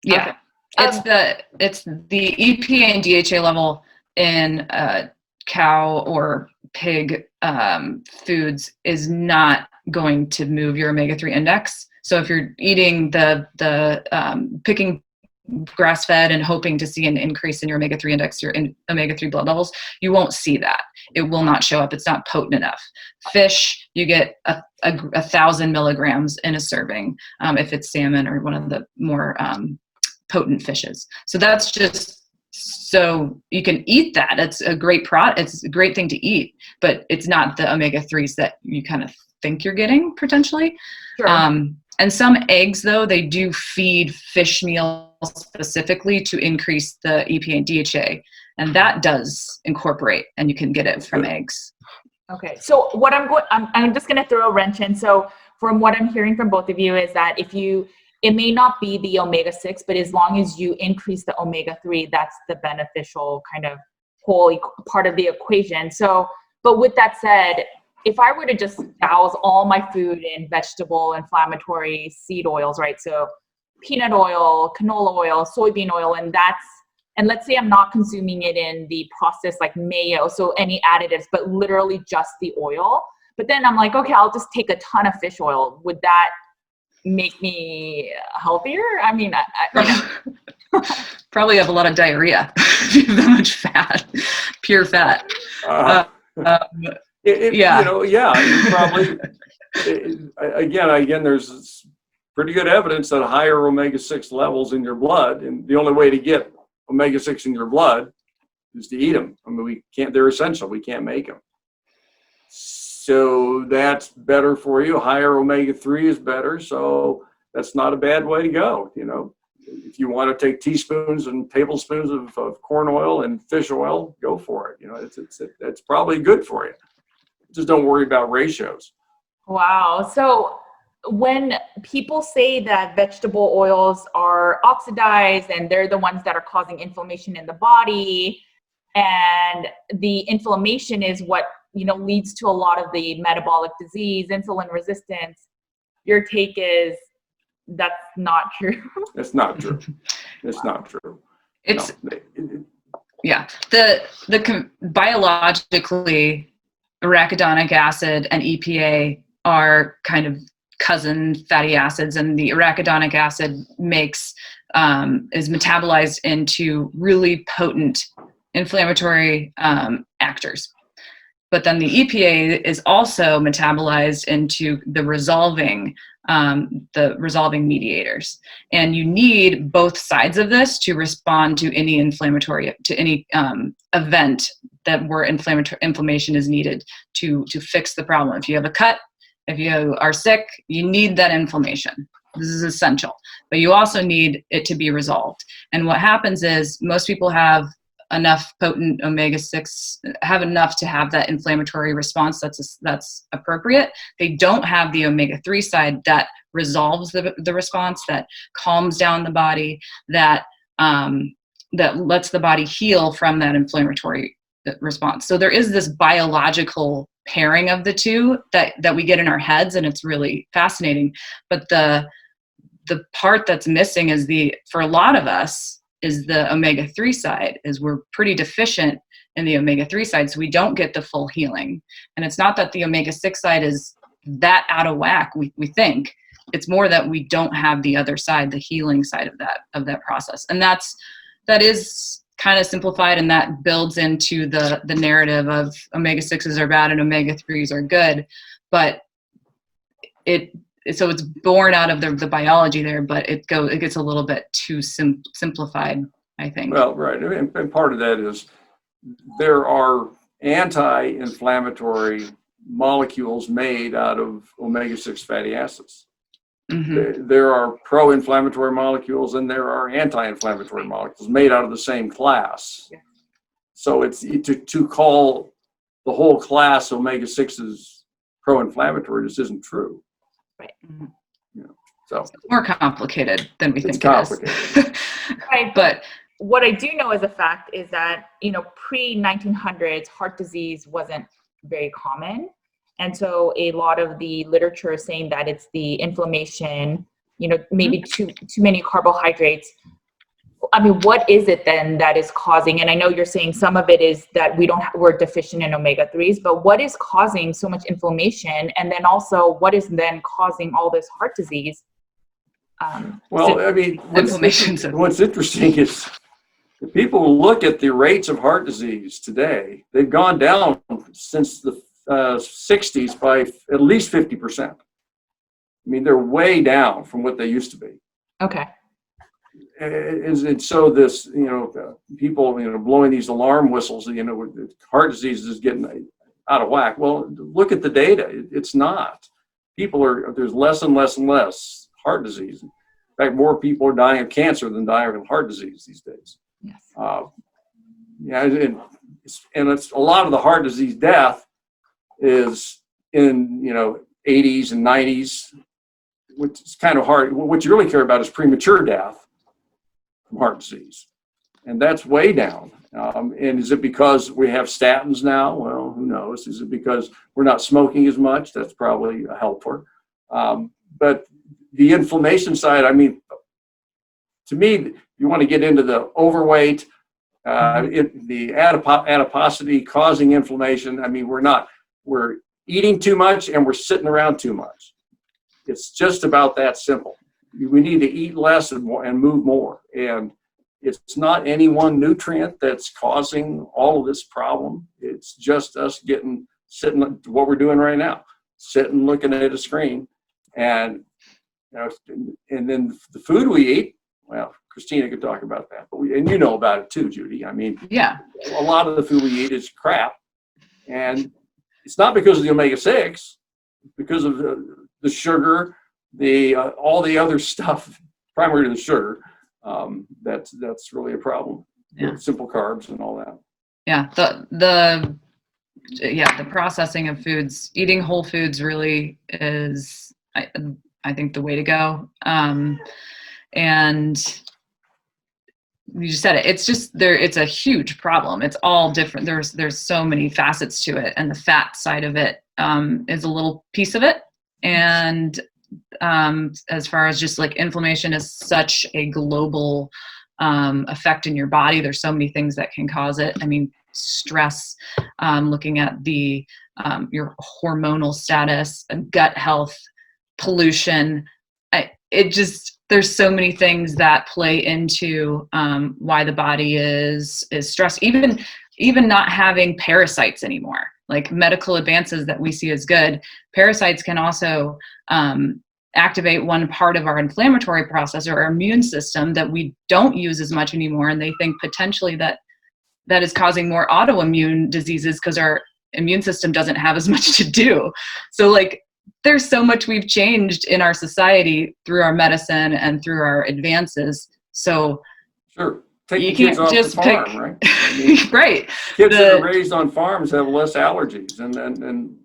Yeah. Okay. It's the EPA and DHA level in cow or pig foods is not going to move your omega-3 index. So if you're eating picking grass-fed and hoping to see an increase in your omega-3 index, your omega-3 blood levels, you won't see that. It will not show up. It's not potent enough. Fish, you get 1,000 milligrams in a serving if it's salmon or one of the more potent fishes. So that's just so you can eat that. It's a great it's a great thing to eat, but it's not the omega-3s that you kind of think you're getting potentially. Sure. And some eggs, though, they do feed fish meal specifically to increase the EPA and DHA, and that does incorporate, and you can get it from eggs. Okay, so what I'm just going to throw a wrench in. So from what I'm hearing from both of you is that it may not be the omega-6, but as long as you increase the omega-3, that's the beneficial kind of whole part of the equation. So, but with that said, if I were to just douse all my food in vegetable inflammatory seed oils, right? So peanut oil, canola oil, soybean oil, and let's say I'm not consuming it in the process like mayo, so any additives, but literally just the oil. But then I'm like, okay, I'll just take a ton of fish oil. Would that make me healthier? Probably have a lot of diarrhea. That much fat, pure fat. You probably, again, there's pretty good evidence that higher omega-6 levels in your blood, and the only way to get omega-6 in your blood is to eat them. They're essential. We can't make them. So that's better for you. Higher omega-3 is better. So that's not a bad way to go. If you want to take teaspoons and tablespoons of corn oil and fish oil, go for it. It's probably good for you. Just don't worry about ratios. Wow. So when people say that vegetable oils are oxidized and they're the ones that are causing inflammation in the body, and the inflammation is what leads to a lot of the metabolic disease, insulin resistance, your take is that's not true. It's not true. It's not true. It's the biologically, arachidonic acid and EPA are kind of cousin fatty acids, and the arachidonic acid is metabolized into really potent inflammatory actors. But then the EPA is also metabolized into the resolving mediators. And you need both sides of this to respond to any event that where inflammation is needed to fix the problem. If you have a cut, If you are sick, you need that inflammation. This is essential, but you also need it to be resolved. And what happens is most people have enough potent omega-6, have enough to have that inflammatory response that's appropriate. They don't have the omega-3 side that resolves the response, that calms down the body, that lets the body heal from that inflammatory response. So there is this biological pairing of the two that we get in our heads, and it's really fascinating. But the part that's missing is for a lot of us is the omega-3 side, is we're pretty deficient in the omega-3 side, so we don't get the full healing. And it's not that the omega-6 side is that out of whack, we think. It's more that we don't have the other side, the healing side of that process. And that is kind of simplified, and that builds into the narrative of omega-6s are bad and omega-3s are good. But so it's born out of the biology there, but it gets a little bit too simplified, I think. Well, right. And part of that is there are anti-inflammatory molecules made out of omega-6 fatty acids. Mm-hmm. There are pro-inflammatory molecules and there are anti-inflammatory molecules made out of the same class. Yeah. So it's to call the whole class omega-6s pro-inflammatory just isn't true. Right. Mm-hmm. You know, so it's more complicated than we think it is. Right. But what I do know as a fact is that, pre-1900s, heart disease wasn't very common. And so a lot of the literature is saying that it's the inflammation, maybe too many carbohydrates. I mean, what is it then that is causing, and I know you're saying some of it is that we're deficient in omega-3s, but what is causing so much inflammation? And then also what is then causing all this heart disease? What's interesting is if people look at the rates of heart disease today, they've gone down since the 60s by at least 50%. I mean, they're way down from what they used to be. Okay. And so this, people, blowing these alarm whistles, heart disease is getting out of whack. Well, look at the data. It's not. There's less and less and less heart disease. In fact, more people are dying of cancer than dying of heart disease these days. Yes. And it's a lot of the heart disease death is in 80s and 90s, which is kind of hard. What you really care about is premature death from heart disease, and that's way down. And is it because we have statins now? Well, who knows? Is it because we're not smoking as much? That's probably a helper. But the inflammation side, I mean, to me, you want to get into the overweight, the adiposity causing inflammation. I mean, we're eating too much and we're sitting around too much. It's just about that simple. We need to eat less and move more. And it's not any one nutrient that's causing all of this problem. It's just us sitting, what we're doing right now, sitting looking at a screen. And then the food we eat, well, Kristina could talk about that, and you know about it too, Judy. I mean, yeah, a lot of the food we eat is crap, and it's not because of the omega-6, because of the sugar, all the other stuff, primarily the sugar. That's really a problem. Yeah. Simple carbs and all that. Yeah, the processing of foods, eating whole foods really is, I think, the way to go. And you just said it. It's just it's a huge problem. It's all different. There's so many facets to it, and the fat side of it is a little piece of it. And as far as just like inflammation is such a global effect in your body. There's so many things that can cause it. I mean, stress, looking at your hormonal status, gut health, pollution. There's so many things that play into why the body is stressed. Even not having parasites anymore, like medical advances that we see as good, parasites can also activate one part of our inflammatory process or our immune system that we don't use as much anymore. And they think potentially that is causing more autoimmune diseases because our immune system doesn't have as much to do. So like there's so much we've changed in our society through our medicine and through our advances. So Sure. Take you the kids can't off just the farm, pick, right? I mean, right. kids that are raised on farms have less allergies and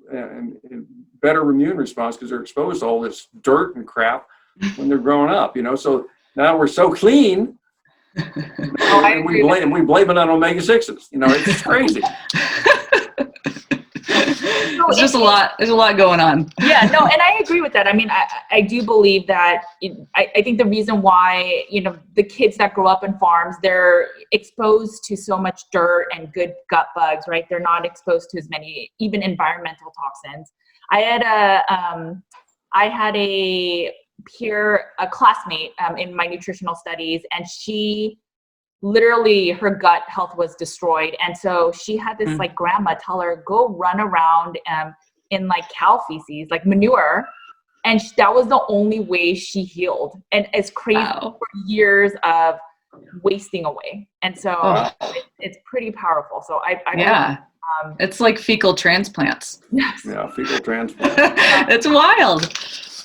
better immune response because they're exposed to all this dirt and crap when they're growing up, So now we're so clean, and we blame it on omega-6s. It's crazy. It's just a lot. There's a lot going on. Yeah, no, and I agree with that. I mean, I do believe that I think the reason why, the kids that grow up in farms, they're exposed to so much dirt and good gut bugs, right? They're not exposed to as many, even environmental toxins. I had a classmate in my nutritional studies, and she literally, her gut health was destroyed. And so she had this like grandma tell her, go run around in like cow feces, like manure. And that was the only way she healed. And it's crazy for years of wasting away. And so it's pretty powerful. So I it's like fecal transplants. Yes. Yeah, fecal transplants. It's wild.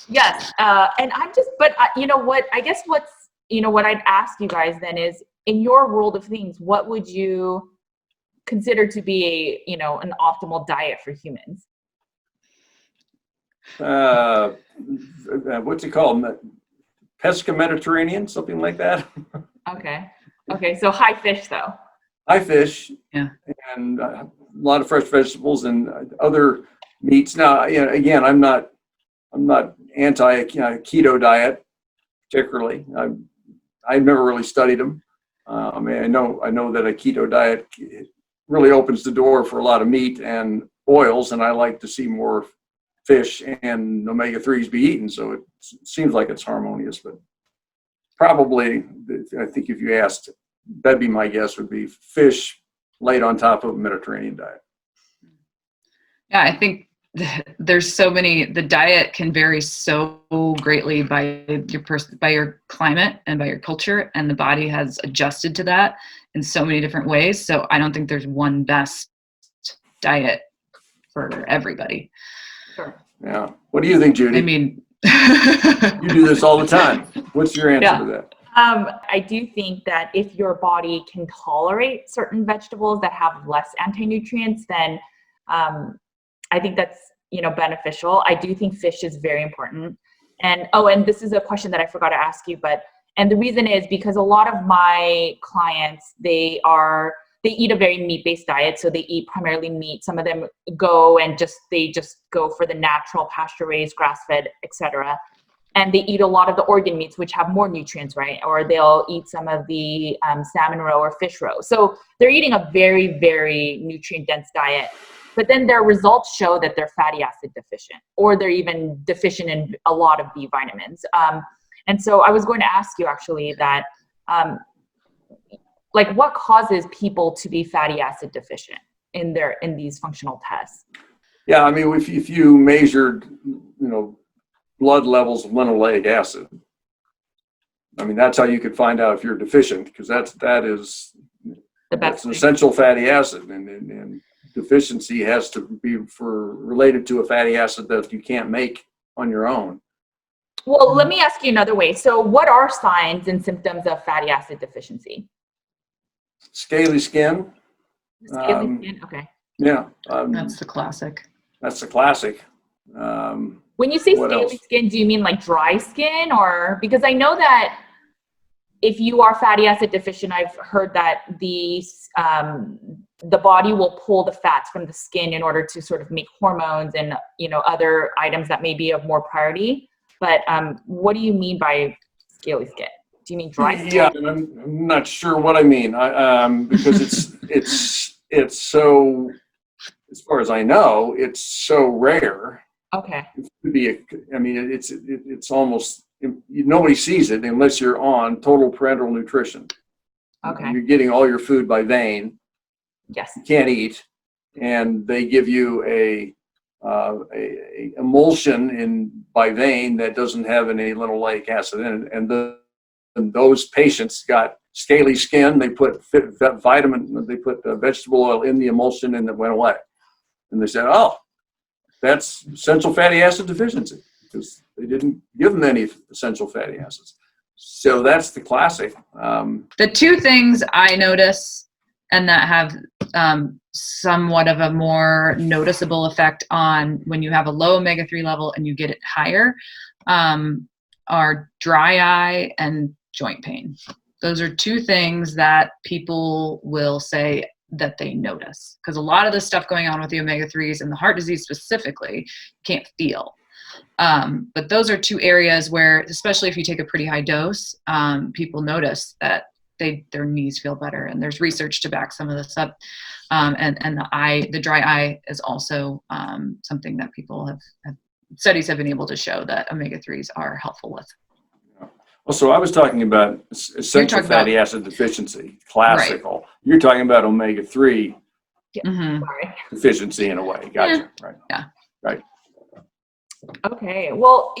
Yes. And I'm just, but you know what, I guess what I'd ask you guys then is, in your world of things, what would you consider to be an optimal diet for humans? What's it called? Pesca Mediterranean, something like that. Okay. So high fish though. High fish. Yeah. And a lot of fresh vegetables and other meats. Now, again, I'm not anti keto diet particularly. I've never really studied them. I know that a keto diet really opens the door for a lot of meat and oils, and I like to see more fish and omega-3s be eaten. So it seems like it's harmonious, but probably, I think if you asked, that'd be my guess, would be fish laid on top of a Mediterranean diet. Yeah, I think there's so many. The diet can vary so greatly by your climate and by your culture, and the body has adjusted to that in so many different ways. So I don't think there's one best diet for everybody. Sure. Yeah. What do you think, Judy? I mean, you do this all the time. What's your answer to that? I do think that if your body can tolerate certain vegetables that have less anti-nutrients, then I think that's, beneficial. I do think fish is very important. And this is a question that I forgot to ask you, and the reason is because a lot of my clients, they eat a very meat-based diet. So they eat primarily meat. Some of them go and they just go for the natural pasture-raised, grass-fed, etc. And they eat a lot of the organ meats, which have more nutrients, right? Or they'll eat some of the salmon roe or fish roe. So they're eating a very, very nutrient-dense diet. But then their results show that they're fatty acid deficient, or they're even deficient in a lot of B vitamins. And so I was going to ask you actually that, what causes people to be fatty acid deficient in these functional tests? Yeah, I mean, if you measured, blood levels of linoleic acid, I mean, that's how you could find out if you're deficient, because that's an essential fatty acid, and deficiency has to be related to a fatty acid that you can't make on your own. Well, let me ask you another way. So what are signs and symptoms of fatty acid deficiency? Scaly skin. Scaly skin, okay. Yeah. that's the classic. That's the classic. When you say scaly skin, do you mean like dry skin, or because I know that if you are fatty acid deficient, I've heard that the body will pull the fats from the skin in order to sort of make hormones and other items that may be of more priority. But what do you mean by scaly skin? Do you mean dry skin? Yeah, I'm not sure what I mean. Because it's so, as far as I know, it's so rare. Okay. It could be it's almost, nobody sees it unless you're on total parenteral nutrition. Okay. You're getting all your food by vein. Yes. You can't eat, and they give you a emulsion by vein that doesn't have any linoleic acid in it, and those patients got scaly skin. They put vegetable oil in the emulsion, and it went away. And they said, "Oh, that's essential fatty acid deficiency, because they didn't give them any essential fatty acids. So that's the classic. The two things I notice and that have somewhat of a more noticeable effect on when you have a low omega-3 level and you get it higher are dry eye and joint pain. Those are two things that people will say that they notice, because a lot of the stuff going on with the omega-3s and the heart disease specifically can't feel. But those are two areas where, especially if you take a pretty high dose, people notice that their knees feel better, and there's research to back some of this up. And the dry eye is also something that people studies have been able to show that omega-3s are helpful with. Well, so I was talking about essential fatty acid deficiency, classical. Right. You're talking about omega-3 deficiency in a way. Gotcha. Yeah. Right. Yeah. Right. Okay. Well,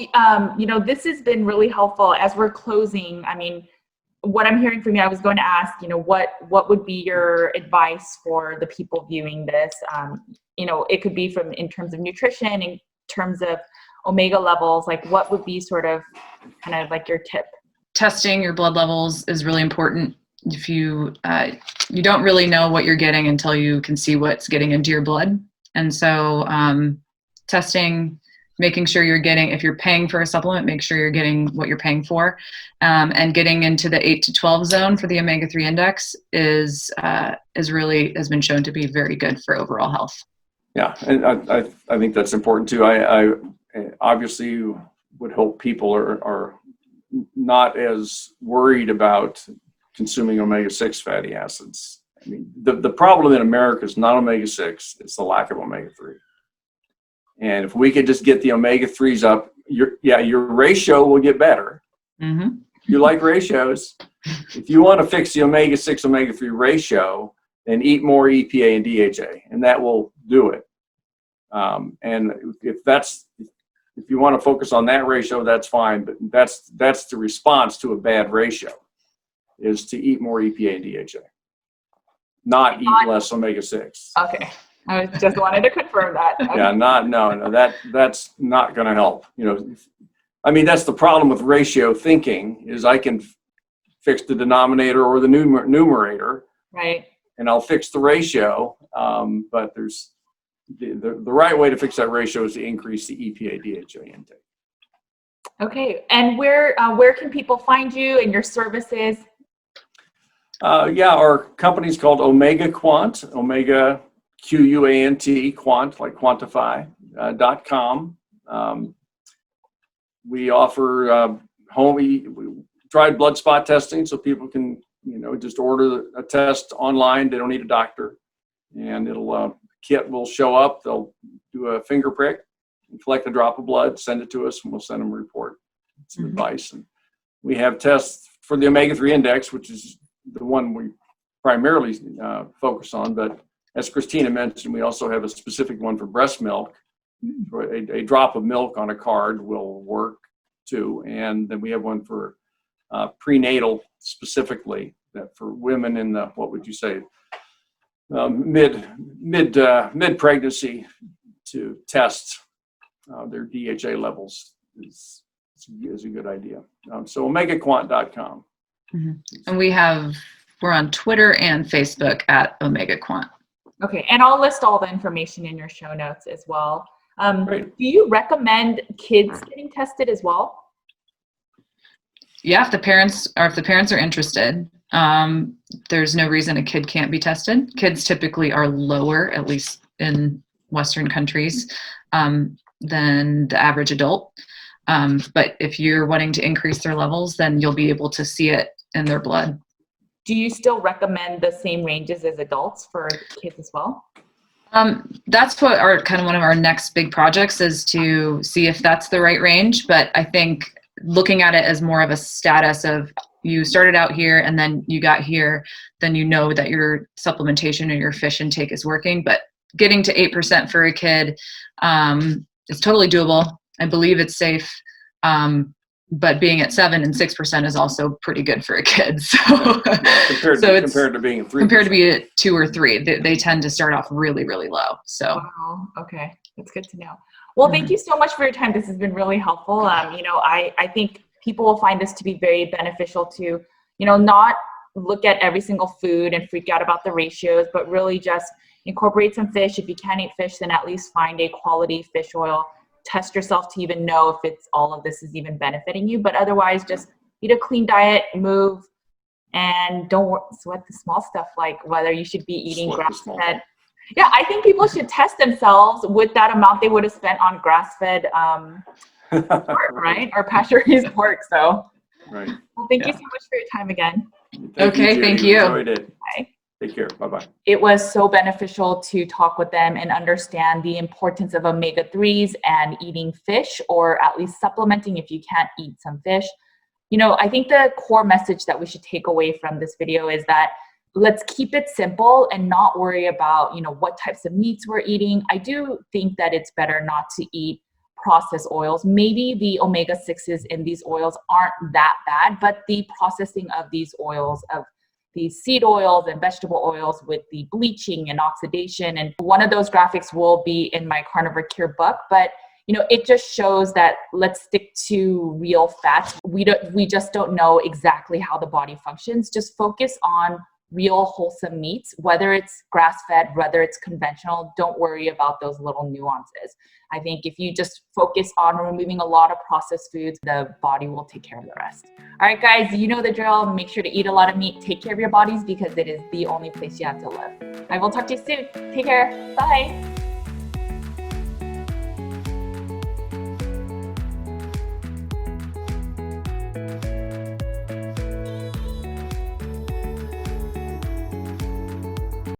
this has been really helpful as we're closing. I mean, what I'm hearing from you, I was going to ask, what would be your advice for the people viewing this? It could be in terms of nutrition, in terms of omega levels, like what would be sort of kind of like your tip? Testing your blood levels is really important. If you don't really know what you're getting until you can see what's getting into your blood. And so testing, making sure you're getting, if you're paying for a supplement, make sure you're getting what you're paying for. And getting into the 8 to 12 zone for the omega-3 index has been shown to be very good for overall health. Yeah, and I think that's important too. I obviously would hope people are not as worried about consuming omega-6 fatty acids. I mean, the problem in America is not omega-6, it's the lack of omega-3. And if we could just get the omega-3s up, your ratio will get better. Mm-hmm. You like ratios. If you want to fix the omega-6, omega-3 ratio, then eat more EPA and DHA, and that will do it. And if you want to focus on that ratio, that's fine, but that's the response to a bad ratio, is to eat more EPA and DHA, not eat less omega-6. Okay. I just wanted to confirm that. Okay. Yeah, no, that's not going to help. That's the problem with ratio thinking, is I can fix the denominator or the numerator, right? And I'll fix the ratio, but there's the right way to fix that ratio is to increase the EPA DHA intake. Okay, and where can people find you and your services? Our company's called Omegaquant, Omega Quant, quant like quantify.com. We offer dried blood spot testing, so people can just order a test online. They don't need a doctor, and kit will show up. They'll do a finger prick and collect a drop of blood, send it to us, and we'll send them a report, some advice. And we have tests for the omega-3 index, which is the one we primarily focus on. But as Kristina mentioned, we also have a specific one for breast milk. A drop of milk on a card will work too. And then we have one for prenatal specifically, that for women in the, what would you say, mid pregnancy, to test their DHA levels is a good idea. So omegaquant.com. Mm-hmm. And we're on Twitter and Facebook at Omegaquant. Okay, and I'll list all the information in your show notes as well. Great. Do you recommend kids getting tested as well? Yeah, if the parents are interested, there's no reason a kid can't be tested. Kids typically are lower, at least in Western countries, than the average adult. But if you're wanting to increase their levels, then you'll be able to see it in their blood. Do you still recommend the same ranges as adults for kids as well? That's what one of our next big projects is, to see if that's the right range. But I think looking at it as more of a status of, you started out here and then you got here, then you know that your supplementation or your fish intake is working. But getting to 8% for a kid is totally doable. I believe it's safe. But being at 7 and 6% is also pretty good for a kid. So, compared to being at 3%. Compared to be at 2 or 3, they tend to start off really, really low. So, wow. Okay, that's good to know. Well, thank you so much for your time. This has been really helpful. I think people will find this to be very beneficial to, not look at every single food and freak out about the ratios, but really just incorporate some fish. If you can't eat fish, then at least find a quality fish oil. Test yourself to even know if it's all of this is even benefiting you. But otherwise, just eat a clean diet, move, and don't sweat the small stuff like whether you should be eating grass-fed. Yeah, I think people should test themselves with that amount they would have spent on grass-fed pork, right? Or pasture-raised pork. So, Right. well, thank you so much for your time again. Okay, Judy. thank you. Enjoyed it. Bye. Take care. Bye-bye. It was so beneficial to talk with them and understand the importance of omega-3s and eating fish, or at least supplementing if you can't eat some fish. I think the core message that we should take away from this video is that let's keep it simple and not worry about, what types of meats we're eating. I do think that it's better not to eat processed oils. Maybe the omega-6s in these oils aren't that bad, but the processing of these oils, of these seed oils and vegetable oils with the bleaching and oxidation, and one of those graphics will be in my Carnivore Cure book, but it just shows that let's stick to real fats. We just don't know exactly how the body functions. Just focus on real wholesome meats, whether it's grass-fed, whether it's conventional. Don't worry about those little nuances. I think if you just focus on removing a lot of processed foods, the body will take care of the rest. All right, guys, you know the drill. Make sure to eat a lot of meat. Take care of your bodies because it is the only place you have to live. I will talk to you soon. Take care. Bye.